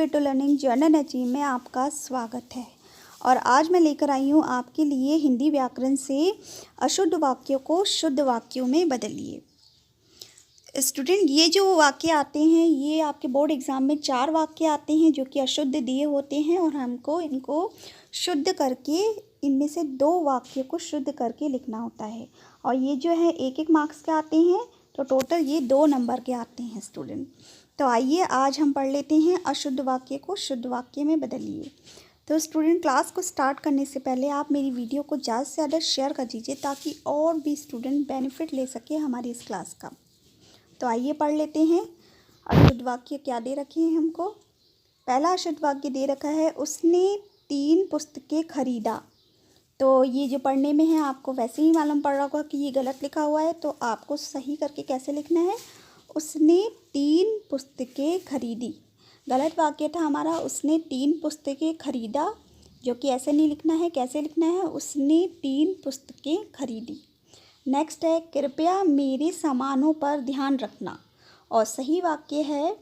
Way to learning journal achieve में आपका स्वागत है। और आज मैं लेकर आई हूँ आपके लिए हिंदी व्याकरण से अशुद्ध वाक्यों को शुद्ध वाक्यों में बदलिए। स्टूडेंट, ये जो वाक्य आते हैं ये आपके बोर्ड एग्ज़ाम में 4 वाक्य आते हैं जो कि अशुद्ध दिए होते हैं और हमको इनको शुद्ध करके इनमें से 2 वाक्य को शुद्ध करके लिखना होता है। और ये जो है 1-1 मार्क्स के आते हैं, तो टोटल ये 2 नंबर के आते हैं स्टूडेंट। तो आइए आज हम पढ़ लेते हैं अशुद्ध वाक्य को शुद्ध वाक्य में बदलिए। तो स्टूडेंट, क्लास को स्टार्ट करने से पहले आप मेरी वीडियो को ज़्यादा से ज़्यादा शेयर कर दीजिए ताकि और भी स्टूडेंट बेनिफिट ले सके हमारी इस क्लास का। तो आइए पढ़ लेते हैं। अशुद्ध वाक्य क्या दे रखे हैं हमको। पहला अशुद्ध वाक्य दे रखा है, उसने 3 पुस्तकें खरीदा। तो ये जो पढ़ने में है आपको वैसे ही मालूम पड़ रहा होगा कि ये गलत लिखा हुआ है, तो आपको सही करके कैसे लिखना है। उसने 3 पुस्तकें खरीदी। गलत वाक्य था हमारा, उसने 3 पुस्तकें खरीदा, जो कि ऐसे नहीं लिखना है। कैसे लिखना है, उसने 3 पुस्तकें खरीदी। नेक्स्ट है, कृपया मेरे सामानों पर ध्यान रखना। और सही वाक्य है,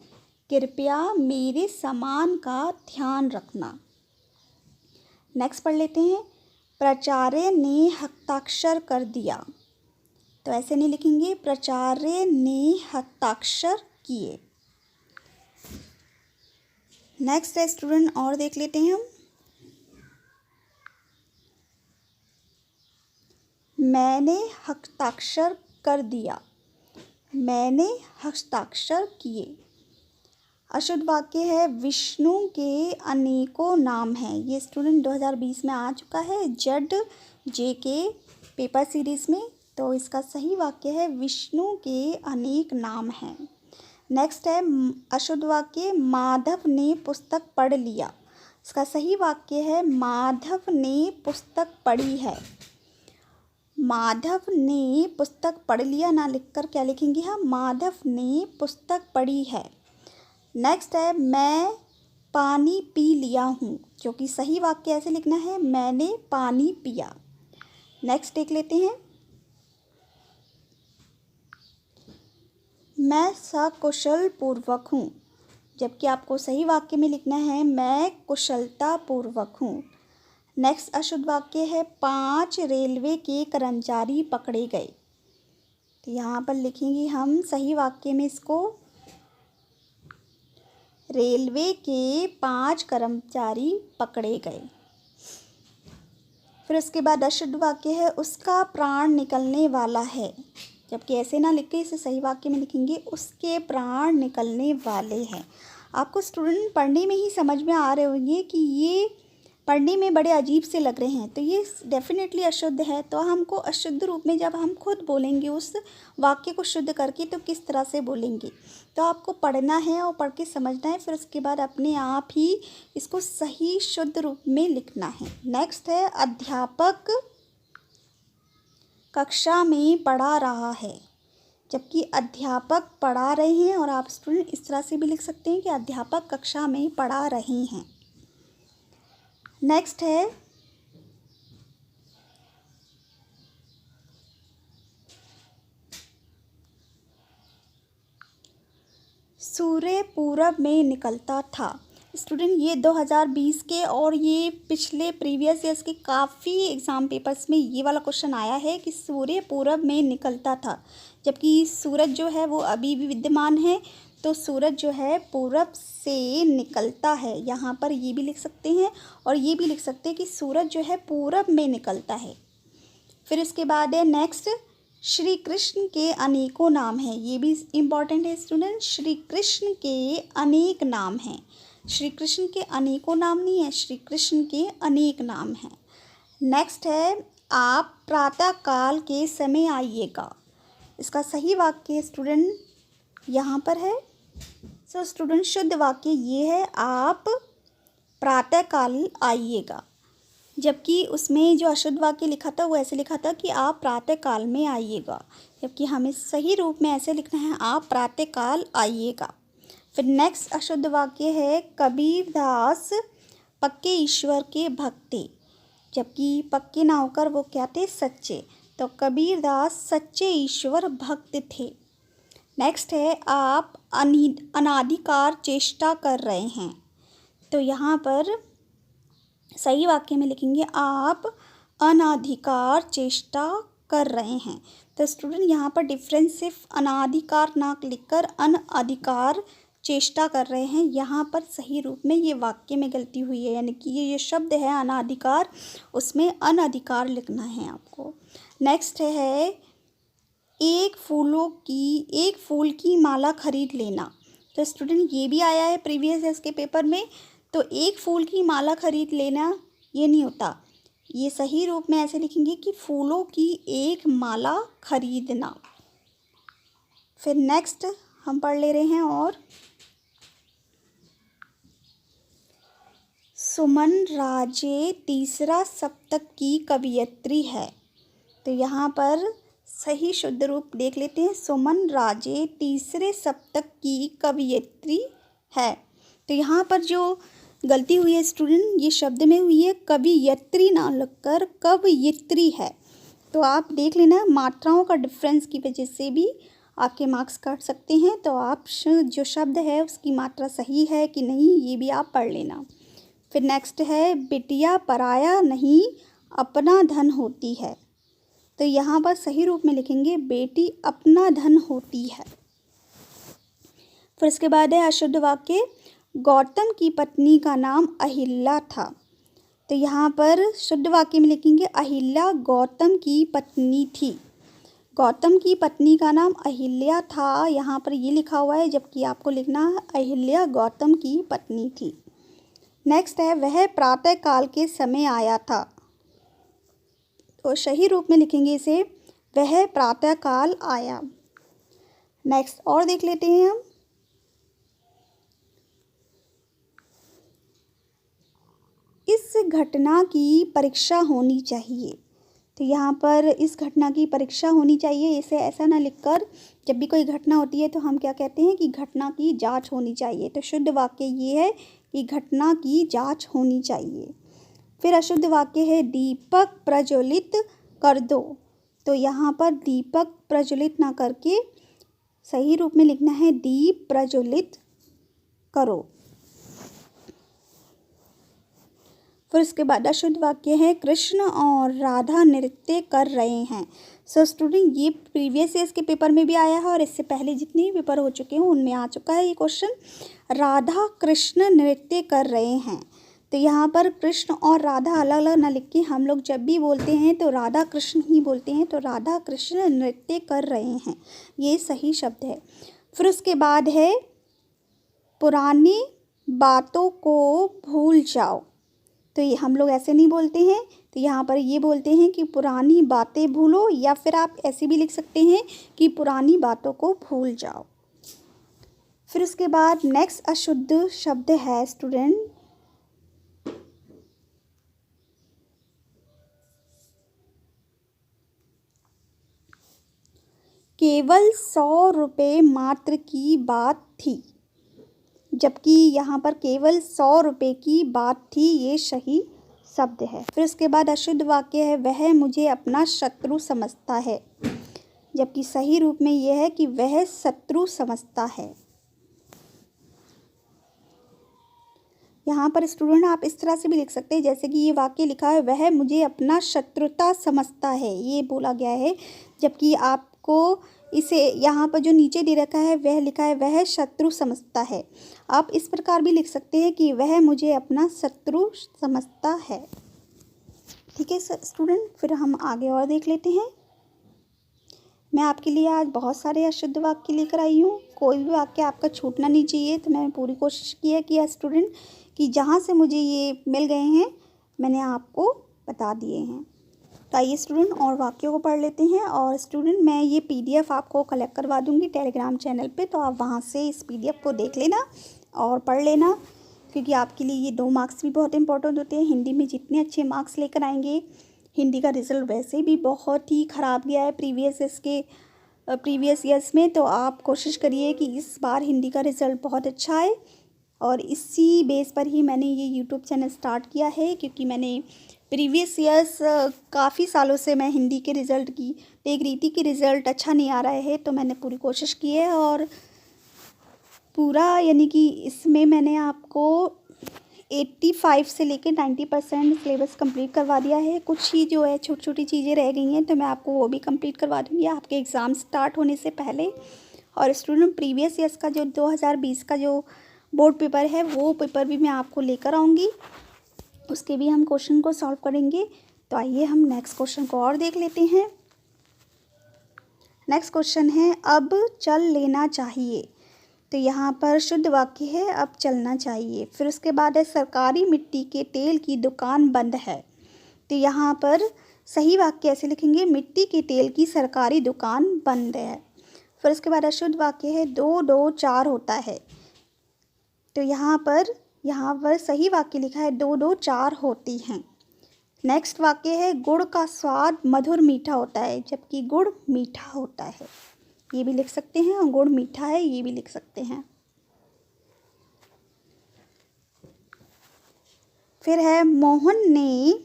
कृपया मेरे सामान का ध्यान रखना। नेक्स्ट पढ़ लेते हैं, प्राचार्य ने हस्ताक्षर कर दिया। तो ऐसे नहीं लिखेंगे, प्राचार्य ने हस्ताक्षर किए। नेक्स्ट है स्टूडेंट, और देख लेते हैं हम। मैंने हस्ताक्षर कर दिया, मैंने हस्ताक्षर किए। अशुद्ध वाक्य है, विष्णु के अनेकों नाम हैं। ये स्टूडेंट 2020 में आ चुका है जेड JK पेपर सीरीज़ में। तो इसका सही वाक्य है, विष्णु के अनेक नाम हैं। नेक्स्ट है अशुद्ध वाक्य, माधव ने पुस्तक पढ़ लिया। इसका सही वाक्य है, माधव ने पुस्तक पढ़ी है। माधव ने पुस्तक पढ़ लिया ना लिखकर क्या लिखेंगे हम, माधव ने पुस्तक पढ़ी है। नेक्स्ट है, मैं पानी पी लिया हूँ, जो कि सही वाक्य ऐसे लिखना है, मैंने पानी पिया। नेक्स्ट देख लेते हैं, मैं सकुशल पूर्वक हूँ, जबकि आपको सही वाक्य में लिखना है, मैं कुशलता पूर्वक हूँ। नेक्स्ट अशुद्ध वाक्य है, 5 रेलवे के कर्मचारी पकड़े गए। तो यहाँ पर लिखेंगे हम सही वाक्य में इसको, रेलवे के 5 कर्मचारी पकड़े गए। फिर उसके बाद अशुद्ध वाक्य है, उसका प्राण निकलने वाला है, जबकि ऐसे ना लिख के इसे सही वाक्य में लिखेंगे, उसके प्राण निकलने वाले हैं। आपको स्टूडेंट पढ़ने में ही समझ में आ रहे होंगे कि ये पढ़ने में बड़े अजीब से लग रहे हैं, तो ये डेफिनेटली अशुद्ध है। तो हमको अशुद्ध रूप में जब हम खुद बोलेंगे उस वाक्य को शुद्ध करके, तो किस तरह से बोलेंगे, तो आपको पढ़ना है और पढ़ के समझना है। फिर उसके बाद अपने आप ही इसको सही शुद्ध रूप में लिखना है। नेक्स्ट है, अध्यापक कक्षा में पढ़ा रहा है, जबकि अध्यापक पढ़ा रहे हैं। और आप स्टूडेंट इस तरह से भी लिख सकते हैं कि अध्यापक कक्षा में पढ़ा रहे हैं। नेक्स्ट है, सूर्य पूरब में निकलता था। स्टूडेंट, ये 2020 के और ये पिछले प्रीवियस ईयर्स के काफ़ी एग्ज़ाम पेपर्स में ये वाला क्वेश्चन आया है कि सूर्य पूरब में निकलता था, जबकि सूरज जो है वो अभी भी विद्यमान है, तो सूरज जो है पूरब से निकलता है। यहाँ पर ये भी लिख सकते हैं और ये भी लिख सकते हैं कि सूरज जो है पूरब में निकलता है। फिर इसके बाद है नेक्स्ट, श्री कृष्ण के अनेकों नाम हैं। ये भी इम्पॉर्टेंट है स्टूडेंट, श्री कृष्ण के अनेक नाम हैं। श्री कृष्ण के अनेकों नाम नहीं है, श्री कृष्ण के अनेक नाम हैं। नेक्स्ट है, आप प्रातःकाल के समय आइएगा। इसका सही वाक्य स्टूडेंट यहाँ पर है। सो स्टूडेंट, शुद्ध वाक्य ये है, आप प्रातःकाल आइएगा, जबकि उसमें जो अशुद्ध वाक्य लिखा था वो ऐसे लिखा था कि आप प्रातःकाल में आइएगा, जबकि हमें सही रूप में ऐसे लिखना है, आप प्रातःकाल आइएगा। फिर नेक्स्ट अशुद्ध वाक्य है, कबीरदास पक्के ईश्वर के भक्त थे, जबकि पक्के ना होकर वो क्या थे, सच्चे। तो कबीरदास सच्चे ईश्वर भक्त थे। नेक्स्ट है, आप अनादिकाल चेष्टा कर रहे हैं, तो यहाँ पर सही वाक्य में लिखेंगे आप अनाधिकार चेष्टा कर रहे हैं। तो स्टूडेंट यहाँ पर डिफरेंस सिर्फ अनाधिकार ना लिखकर अनअधिकार चेष्टा कर रहे हैं, यहाँ पर सही रूप में ये वाक्य में गलती हुई है, यानी कि ये शब्द है अनाधिकार, उसमें अनअधिकार लिखना है आपको। नेक्स्ट है एक फूल की माला खरीद लेना। तो स्टूडेंट ये भी आया है प्रीवियस ईयर के पेपर में। तो एक फूल की माला खरीद लेना ये नहीं होता, ये सही रूप में ऐसे लिखेंगे कि फूलों की एक माला खरीदना। फिर नेक्स्ट हम पढ़ ले रहे हैं और सुमन राजे तीसरा शतक की कवयित्री है। तो यहाँ पर सही शुद्ध रूप देख लेते हैं, सुमन राजे तीसरे शतक की कवयित्री है। तो यहाँ पर जो गलती हुई है स्टूडेंट, ये शब्द में हुई है, कवयित्री ना लिखकर कवयित्री है। तो आप देख लेना, मात्राओं का डिफरेंस की वजह से भी आपके मार्क्स काट सकते हैं। तो आप जो शब्द है उसकी मात्रा सही है कि नहीं ये भी आप पढ़ लेना। फिर नेक्स्ट है बिटिया पराया नहीं अपना धन होती है। तो यहाँ पर सही रूप में लिखेंगे बेटी अपना धन होती है। फिर इसके बाद है अशुद्ध वाक्य, गौतम की पत्नी का नाम अहिल्या था। तो यहाँ पर शुद्ध वाक्य में लिखेंगे अहिल्या गौतम की पत्नी थी। गौतम की पत्नी का नाम अहिल्या था, यहाँ पर ये लिखा हुआ है, जबकि आपको लिखना है अहिल्या गौतम की पत्नी थी। नेक्स्ट है वह प्रातः काल के समय आया था। तो सही रूप में लिखेंगे इसे वह प्रातः काल आया। नेक्स्ट और देख लेते हैं हम, इस घटना की परीक्षा होनी चाहिए। तो यहाँ पर इस घटना की परीक्षा होनी चाहिए, इसे ऐसा ना लिखकर, जब भी कोई घटना होती है तो हम क्या कहते हैं कि घटना की जांच होनी चाहिए। तो शुद्ध वाक्य ये है कि घटना की जांच होनी चाहिए। फिर अशुद्ध वाक्य है दीपक प्रज्वलित कर दो। तो यहाँ पर दीपक प्रज्वलित ना करके सही रूप में लिखना है दीप प्रज्वलित करो। फिर उसके बाद अशुद्ध वाक्य है कृष्ण और राधा नृत्य कर रहे हैं। सो स्टूडेंट ये प्रीवियस ईयर्स के पेपर में भी आया है और इससे पहले जितने भी पेपर हो चुके हैं उनमें आ चुका है ये क्वेश्चन। राधा कृष्ण नृत्य कर रहे हैं। तो यहाँ पर कृष्ण और राधा अलग अलग ना लिख के हम लोग जब भी बोलते हैं तो राधा कृष्ण ही बोलते हैं। तो राधा कृष्ण नृत्य कर रहे हैं, ये सही शब्द है। फिर उसके बाद है पुरानी बातों को भूल जाओ। तो ये हम लोग ऐसे नहीं बोलते हैं, तो यहाँ पर ये बोलते हैं कि पुरानी बातें भूलो, या फिर आप ऐसे भी लिख सकते हैं कि पुरानी बातों को भूल जाओ। फिर उसके बाद नेक्स्ट अशुद्ध शब्द है स्टूडेंट केवल 100 रुपये मात्र की बात थी। जबकि यहाँ पर केवल 100 रुपये की बात थी, ये सही शब्द है। फिर उसके बाद अशुद्ध वाक्य है वह मुझे अपना शत्रु समझता है। जबकि सही रूप में यह है कि वह शत्रु समझता है। यहाँ पर स्टूडेंट आप इस तरह से भी लिख सकते हैं, जैसे कि ये वाक्य लिखा है वह मुझे अपना शत्रुता समझता है, ये बोला गया है। जबकि आपको इसे यहाँ पर जो नीचे दे रखा है वह लिखा है वह शत्रु समझता है। आप इस प्रकार भी लिख सकते हैं कि वह मुझे अपना शत्रु समझता है। ठीक है स्टूडेंट, फिर हम आगे और देख लेते हैं। मैं आपके लिए आज बहुत सारे अशुद्ध वाक्य लेकर आई हूँ, कोई भी वाक्य आपका छूटना नहीं चाहिए। तो मैंने पूरी कोशिश की है कि स्टूडेंट कि जहाँ से मुझे ये मिल गए हैं मैंने आपको बता दिए हैं। तो आइए स्टूडेंट और वाक्यों को पढ़ लेते हैं। और स्टूडेंट मैं ये PDF आपको कलेक्ट करवा दूँगी टेलीग्राम चैनल पे, तो आप वहाँ से इस PDF को देख लेना और पढ़ लेना, क्योंकि आपके लिए ये 2 मार्क्स भी बहुत इंपॉर्टेंट होते हैं। हिंदी में जितने अच्छे मार्क्स लेकर आएंगे, हिंदी का रिज़ल्ट वैसे भी बहुत ही ख़राब गया है प्रीवियस ईयर्स में, तो आप कोशिश करिए कि इस बार हिंदी का रिज़ल्ट बहुत अच्छा आए। और इसी बेस पर ही मैंने ये यूट्यूब चैनल स्टार्ट किया है, क्योंकि मैंने प्रीवियस ईयर्स काफ़ी सालों से मैं हिंदी के रिज़ल्ट की देख रही थी कि रिज़ल्ट अच्छा नहीं आ रहा है, तो मैंने पूरी कोशिश की है और पूरा यानी कि इसमें मैंने आपको 85 से लेकर 90% सिलेबस कंप्लीट करवा दिया है। कुछ ही जो है छोटी छोटी चीज़ें रह गई हैं, तो मैं आपको वो भी कंप्लीट करवा दूँगी आपके एग्ज़ाम स्टार्ट होने से पहले। और स्टूडेंट प्रीवियस ईयर्स का जो 2020 का जो बोर्ड पेपर है, वो पेपर भी मैं आपको लेकर आऊँगी। उसके भी हम क्वेश्चन को सॉल्व करेंगे। तो आइए हम नेक्स्ट क्वेश्चन को और देख लेते हैं। नेक्स्ट क्वेश्चन है, अब चल लेना चाहिए। तो यहाँ पर शुद्ध वाक्य है, अब चलना चाहिए। फिर उसके बाद है, सरकारी मिट्टी के तेल की दुकान बंद है। तो यहाँ पर सही वाक्य ऐसे लिखेंगे, मिट्टी के तेल की सरकारी दुकान बंद है। फिर उसके बाद अशुद्ध वाक्य है, 2 2 4 होता है। तो यहाँ पर सही वाक्य लिखा है, 2 2 4 होती हैं। नेक्स्ट वाक्य है, गुड़ का स्वाद मधुर मीठा होता है, जबकि गुड़ मीठा होता है। ये भी लिख सकते हैं, और गुड़ मीठा है ये भी लिख सकते हैं। फिर है, मोहन ने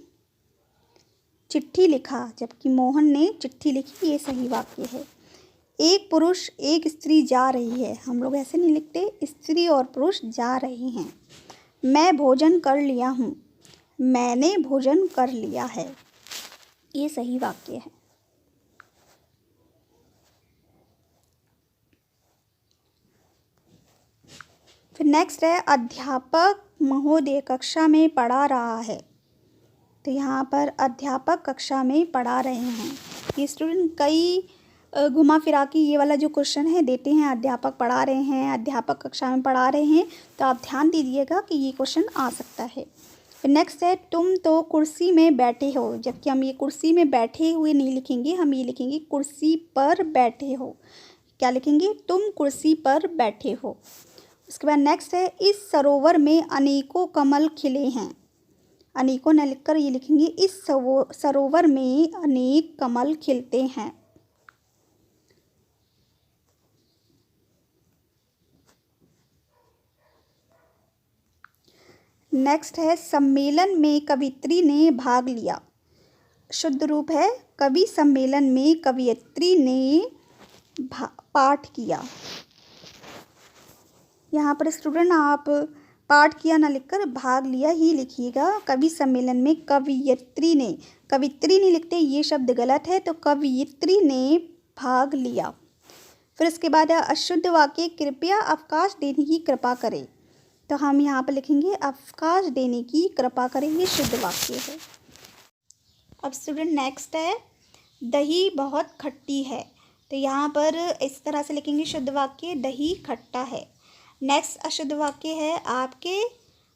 चिट्ठी लिखा, जबकि मोहन ने चिट्ठी लिखी, ये सही वाक्य है। एक पुरुष एक स्त्री जा रही है, हम लोग ऐसे नहीं लिखते, स्त्री और पुरुष जा रहे हैं। मैं भोजन कर लिया हूँ, मैंने भोजन कर लिया है, ये सही वाक्य है। फिर नेक्स्ट है, अध्यापक महोदय कक्षा में पढ़ा रहा है। तो यहाँ पर अध्यापक कक्षा में पढ़ा रहे हैं। ये स्टूडेंट कई घुमा फिरा के ये वाला जो क्वेश्चन है देते हैं, अध्यापक पढ़ा रहे हैं, अध्यापक कक्षा में पढ़ा रहे हैं। तो आप ध्यान दीजिएगा कि ये क्वेश्चन आ सकता है। फिर नेक्स्ट है, तुम तो कुर्सी में बैठे हो, जबकि हम ये कुर्सी में बैठे हुए नहीं लिखेंगे, हम ये लिखेंगे कुर्सी पर बैठे हो। क्या लिखेंगे, तुम कुर्सी पर बैठे हो। उसके बाद नेक्स्ट है, इस सरोवर में अनेकों कमल खिले हैं। अनेकों न लिखकर ये लिखेंगे, इस सरोवर में अनेक कमल खिलते हैं। नेक्स्ट है, सम्मेलन में कवियत्री ने भाग लिया। शुद्ध रूप है, कवि सम्मेलन में कवियत्री ने पाठ किया। यहाँ पर स्टूडेंट आप पाठ किया ना लिखकर भाग लिया ही लिखिएगा। कवि सम्मेलन में कवियत्री नहीं लिखते, ये शब्द गलत है, तो कवियत्री ने भाग लिया। फिर इसके बाद है, अशुद्ध वाक्य, कृपया अवकाश देने की कृपा करें। तो हम यहाँ पर लिखेंगे, अवकाश देने की कृपा करें, ये शुद्ध वाक्य है। अब स्टूडेंट नेक्स्ट है, दही बहुत खट्टी है। तो यहाँ पर इस तरह से लिखेंगे शुद्ध वाक्य, दही खट्टा है। नेक्स्ट अशुद्ध वाक्य है, आपके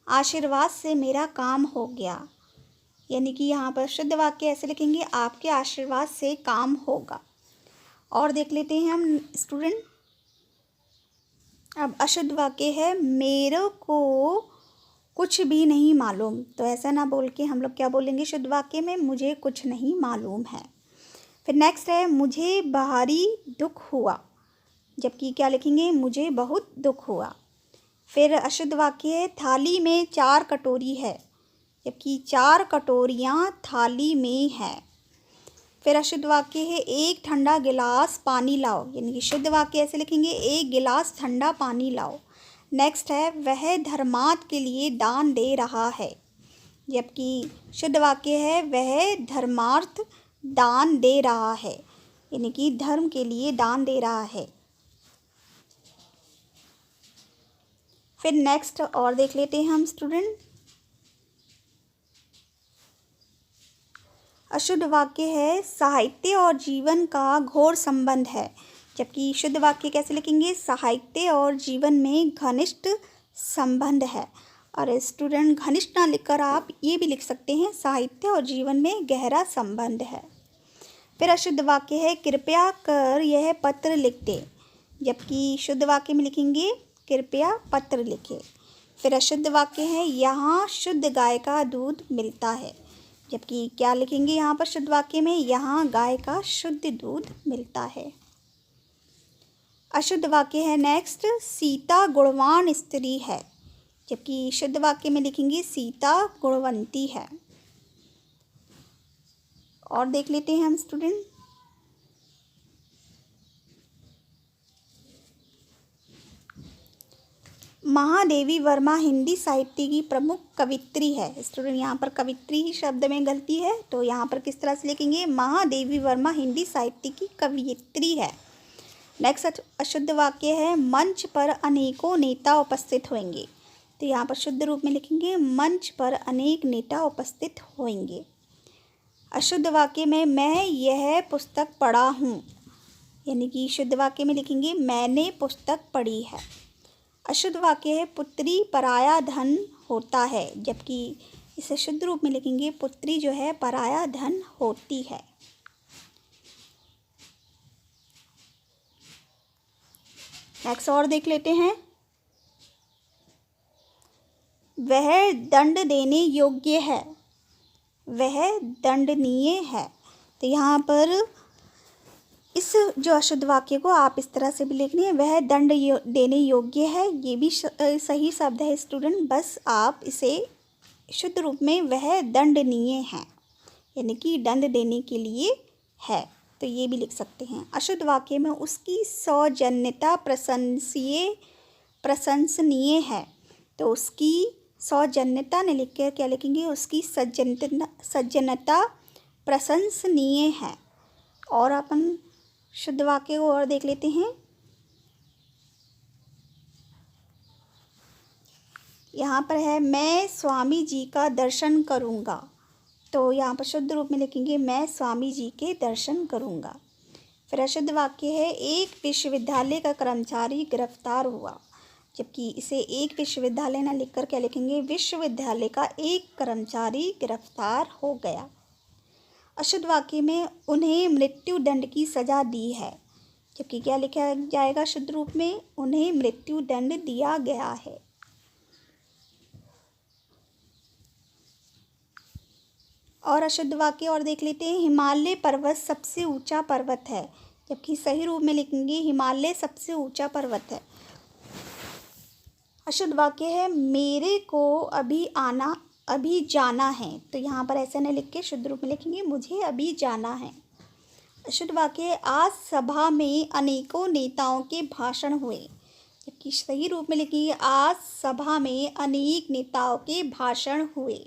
आशीर्वाद से मेरा काम हो गया। यानी कि यहाँ पर शुद्ध वाक्य ऐसे लिखेंगे, आपके आशीर्वाद से काम होगा। और देख लेते हैं हम स्टूडेंट। अब अशुद्ध वाक्य है, मेरे को कुछ भी नहीं मालूम। तो ऐसा ना बोल के हम लोग क्या बोलेंगे शुद्ध वाक्य में, मुझे कुछ नहीं मालूम है। फिर नेक्स्ट है, मुझे भारी दुख हुआ, जबकि क्या लिखेंगे, मुझे बहुत दुख हुआ। फिर अशुद्ध वाक्य है, थाली में 4 कटोरी है, जबकि 4 कटोरियाँ थाली में है। फिर अशुद्ध वाक्य है, एक ठंडा गिलास पानी लाओ। यानी कि शुद्ध वाक्य ऐसे लिखेंगे, एक गिलास ठंडा पानी लाओ। नेक्स्ट है, वह धर्मार्थ के लिए दान दे रहा है, जबकि शुद्ध वाक्य है, वह धर्मार्थ दान दे रहा है, यानी कि धर्म के लिए दान दे रहा है। फिर नेक्स्ट और देख लेते हैं हम स्टूडेंट। अशुद्ध वाक्य है, साहित्य और जीवन का घोर संबंध है, जबकि शुद्ध वाक्य कैसे लिखेंगे, साहित्य और जीवन में घनिष्ठ संबंध है। और स्टूडेंट घनिष्ठ ना लिखकर आप ये भी लिख सकते हैं, साहित्य और जीवन में गहरा संबंध है। फिर अशुद्ध वाक्य है, कृपया कर यह पत्र लिख दे, जबकि शुद्ध वाक्य में लिखेंगे, कृपया पत्र लिखे। फिर अशुद्ध वाक्य है, यहाँ शुद्ध गाय का दूध मिलता है, जबकि क्या लिखेंगे यहाँ पर शुद्ध वाक्य में, यहाँ गाय का शुद्ध दूध मिलता है। अशुद्ध वाक्य है नेक्स्ट, सीता गुणवान स्त्री है, जबकि शुद्ध वाक्य में लिखेंगे, सीता गुणवंती है। और देख लेते हैं हम स्टूडेंट। महादेवी वर्मा हिंदी साहित्य की प्रमुख कवियत्री है। स्टूडेंट यहाँ पर कवियत्री ही शब्द में गलती है, तो यहाँ पर किस तरह से लिखेंगे, महादेवी वर्मा हिंदी साहित्य की कवियत्री है। नेक्स्ट अशुद्ध वाक्य है, मंच पर अनेकों नेता उपस्थित होंगे। तो यहाँ पर शुद्ध रूप में लिखेंगे, मंच पर अनेक नेता उपस्थित होंगे। अशुद्ध वाक्य में मैं यह पुस्तक पढ़ा हूँ, यानी कि शुद्ध वाक्य में लिखेंगे मैंने पुस्तक पढ़ी है। अशुद्ध वाक्य है, पुत्री पराया धन होता है, जबकि इसे शुद्ध रूप में लिखेंगे पुत्री जो है पराया धन होती है। नेक्स्ट और देख लेते हैं, वह दंड देने योग्य है, वह दंडनीय है। तो यहाँ पर इस जो अशुद्ध वाक्य को आप इस तरह से भी लिखनी है, वह दंड देने योग्य है, ये भी सही शब्द है स्टूडेंट, बस आप इसे शुद्ध रूप में वह दंडनीय है, यानी कि दंड देने के लिए है, तो ये भी लिख सकते हैं। अशुद्ध वाक्य में उसकी सौजन्यता प्रशंसनीय है, तो उसकी सौजन्यता ने लिख कर क्या लिखेंगे, उसकी सज्जनता प्रशंसनीय है। और अपन शुद्ध वाक्य को और देख लेते हैं। यहाँ पर है, मैं स्वामी जी का दर्शन करूँगा, तो यहाँ पर शुद्ध रूप में लिखेंगे मैं स्वामी जी के दर्शन करूँगा। फिर अशुद्ध वाक्य है, एक विश्वविद्यालय का कर्मचारी गिरफ्तार हुआ, जबकि इसे एक विश्वविद्यालय ना लिखकर क्या लिखेंगे, विश्वविद्यालय का एक कर्मचारी गिरफ्तार हो गया। अशुद्ध वाक्य में उन्हें मृत्यु दंड की सज़ा दी है, जबकि क्या लिखा जाएगा शुद्ध रूप में, उन्हें मृत्यु दंड दिया गया है। और अशुद्ध वाक्य और देख लेते हैं, हिमालय पर्वत सबसे ऊंचा पर्वत है, जबकि सही रूप में लिखेंगे हिमालय सबसे ऊंचा पर्वत है। अशुद्ध वाक्य है, मेरे को अभी जाना है, तो यहाँ पर ऐसे नहीं लिख के शुद्ध रूप में लिखेंगे मुझे अभी जाना है। अशुद्ध वाक्य, आज सभा में अनेकों नेताओं के भाषण हुए, जबकि सही रूप में लिखेंगे आज सभा में अनेक नेताओं के भाषण हुए।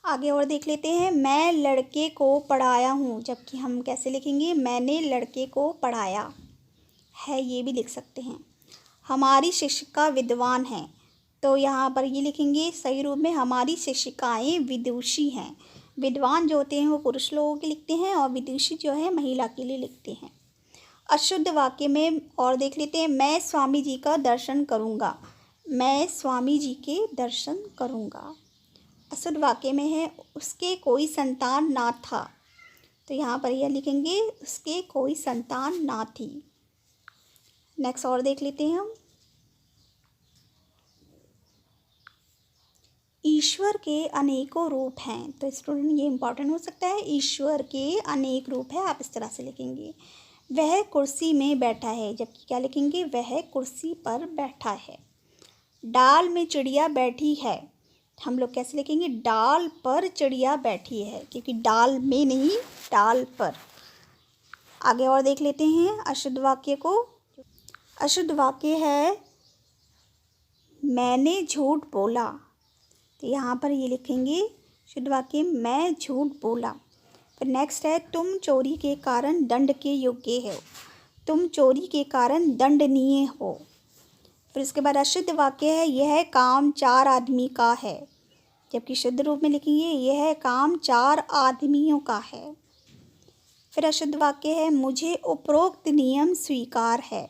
आगे और देख लेते हैं, मैं लड़के को पढ़ाया हूँ, जबकि हम कैसे लिखेंगे, मैंने लड़के को पढ़ाया है, ये भी लिख सकते हैं। हमारी शिक्षिका विद्वान है, तो यहाँ पर ये लिखेंगे सही रूप में हमारी शिक्षिकाएँ विदुषी हैं। विद्वान जो होते हैं वो पुरुष लोगों के लिखते हैं और विदुषी जो है महिला के लिए लिखते हैं। अशुद्ध वाक्य में और देख लेते हैं, मैं स्वामी जी का दर्शन करूँगा, मैं स्वामी जी के दर्शन करूँगा। अशुद्ध वाक्य में है, उसके कोई संतान ना था, तो यहाँ पर यह लिखेंगे उसके कोई संतान ना थी। नेक्स्ट और देख लेते हैं हम, ईश्वर के अनेकों रूप हैं, तो स्टूडेंट ये इंपॉर्टेंट हो सकता है, ईश्वर के अनेक रूप है, आप इस तरह से लिखेंगे। वह कुर्सी में बैठा है, जबकि क्या लिखेंगे, वह कुर्सी पर बैठा है। डाल में चिड़िया बैठी है, हम लोग कैसे लिखेंगे, डाल पर चिड़िया बैठी है, क्योंकि डाल में नहीं डाल पर। आगे और देख लेते हैं अशुद्ध वाक्य को। अशुद्ध वाक्य है, मैंने झूठ बोला, तो यहाँ पर ये लिखेंगे शुद्ध वाक्य मैं झूठ बोला। फिर नेक्स्ट है, तुम चोरी के कारण दंड के योग्य हो, तुम चोरी के कारण दंडनीय हो। फिर इसके बाद अशुद्ध वाक्य है, यह काम 4 आदमी का है, जबकि शुद्ध रूप में लिखेंगे यह काम 4 आदमियों का है। फिर अशुद्ध वाक्य है, मुझे उपरोक्त नियम स्वीकार है,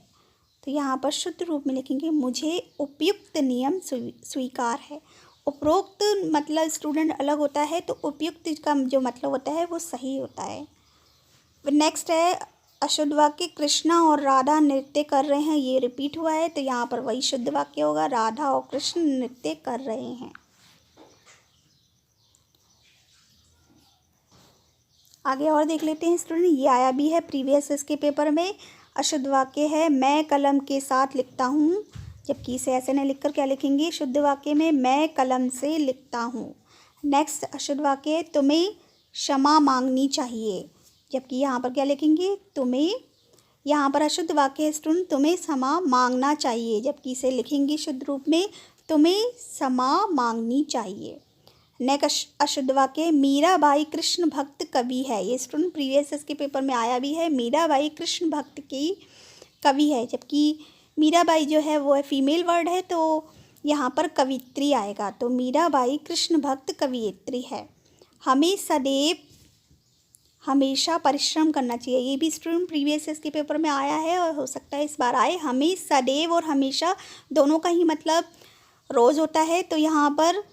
तो यहाँ पर शुद्ध रूप में लिखेंगे मुझे उपयुक्त नियम स्वीकार है। उपरोक्त मतलब स्टूडेंट अलग होता है, तो उपयुक्त का जो मतलब होता है वो सही होता है। नेक्स्ट है अशुद्ध वाक्य, कृष्णा और राधा नृत्य कर रहे हैं, ये रिपीट हुआ है, तो यहाँ पर वही शुद्ध वाक्य होगा, राधा और कृष्ण नृत्य कर रहे हैं। आगे और देख लेते हैं स्टूडेंट, ये आया भी है प्रीवियस इसके पेपर में। अशुद्ध वाक्य है, मैं कलम के साथ लिखता हूँ, जबकि इसे ऐसे नहीं लिखकर क्या लिखेंगे, शुद्ध वाक्य में मैं कलम से लिखता हूँ। नेक्स्ट अशुद्ध वाक्य है, तुम्हें क्षमा मांगनी चाहिए। जबकि यहाँ पर क्या लिखेंगे, तुम्हें, यहाँ पर अशुद्ध वाक्य है स्टूडेंट, तुम्हें क्षमा मांगना चाहिए, जबकि इसे लिखेंगे शुद्ध रूप में, तुम्हें क्षमा मांगनी चाहिए। नेक्स्ट अशुद्ध वाक्य है, मीराबाई कृष्ण भक्त कवि है। ये स्टूडेंट प्रीवियस के पेपर में आया भी है, मीराबाई कृष्ण भक्त की कवि है, जबकि मीराबाई जो है वो है फीमेल वर्ड है, तो यहाँ पर कवित्री आएगा। तो मीराबाई कृष्ण भक्त कवियत्री है। हमें सदैव हमेशा परिश्रम करना चाहिए। ये भी स्टूडेंट प्रीवियस के पेपर में आया है और हो सकता है इस बार आए। हमें सदैव और हमेशा दोनों का ही मतलब रोज़ होता है, तो यहाँ पर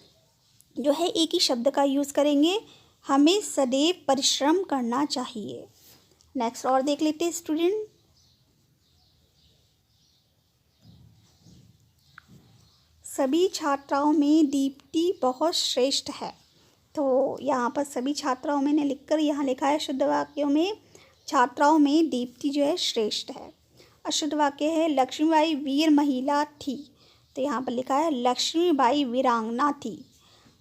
जो है एक ही शब्द का यूज़ करेंगे, हमें सदैव परिश्रम करना चाहिए। नेक्स्ट और देख लेते हैं स्टूडेंट। सभी छात्राओं में दीप्ति बहुत श्रेष्ठ है। तो यहाँ पर सभी छात्राओं में ने लिखकर यहाँ लिखा है शुद्ध वाक्यों में, छात्राओं में दीप्ति जो है श्रेष्ठ है। अशुद्ध वाक्य है, लक्ष्मीबाई वीर महिला थी। तो यहाँ पर लिखा है लक्ष्मीबाई वीरांगना थी।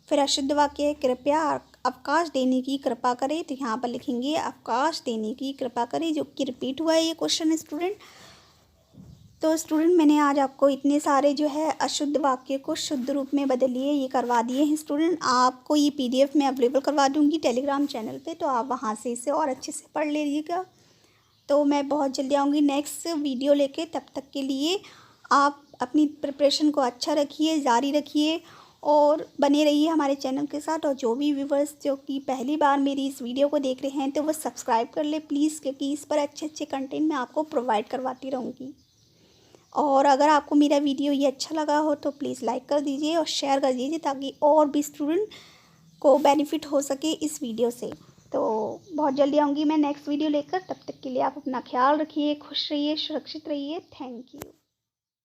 फिर अशुद्ध वाक्य है, कृपया अवकाश देने की कृपा करें। तो यहाँ पर लिखेंगे अवकाश देने की कृपा करें, जो कि रिपीट हुआ है ये क्वेश्चन स्टूडेंट। तो स्टूडेंट मैंने आज आपको इतने सारे जो है अशुद्ध वाक्य को शुद्ध रूप में बदलिए ये करवा दिए हैं स्टूडेंट। आपको ये PDF में अवेलेबल करवा दूँगी टेलीग्राम चैनल पे, तो आप वहाँ से इसे और अच्छे से पढ़ लीजिएगा। तो मैं बहुत जल्दी आऊँगी नेक्स्ट वीडियो लेके, तब तक के लिए आप अपनी प्रिपरेशन को अच्छा रखिए, जारी रखिए और बने रहिए हमारे चैनल के साथ। और जो भी व्यूवर्स जो कि पहली बार मेरी इस वीडियो को देख रहे हैं, तो वो सब्सक्राइब कर ले प्लीज़, क्योंकि इस पर अच्छे अच्छे कंटेंट मैं आपको प्रोवाइड करवाती रहूँगी। और अगर आपको मेरा वीडियो ये अच्छा लगा हो तो प्लीज़ लाइक कर दीजिए और शेयर कर दीजिए, ताकि और भी स्टूडेंट को बेनिफिट हो सके इस वीडियो से। तो बहुत जल्दी आऊँगी मैं नेक्स्ट वीडियो लेकर, तब तक के लिए आप अपना ख्याल रखिए, खुश रहिए, सुरक्षित रहिए। Thank you.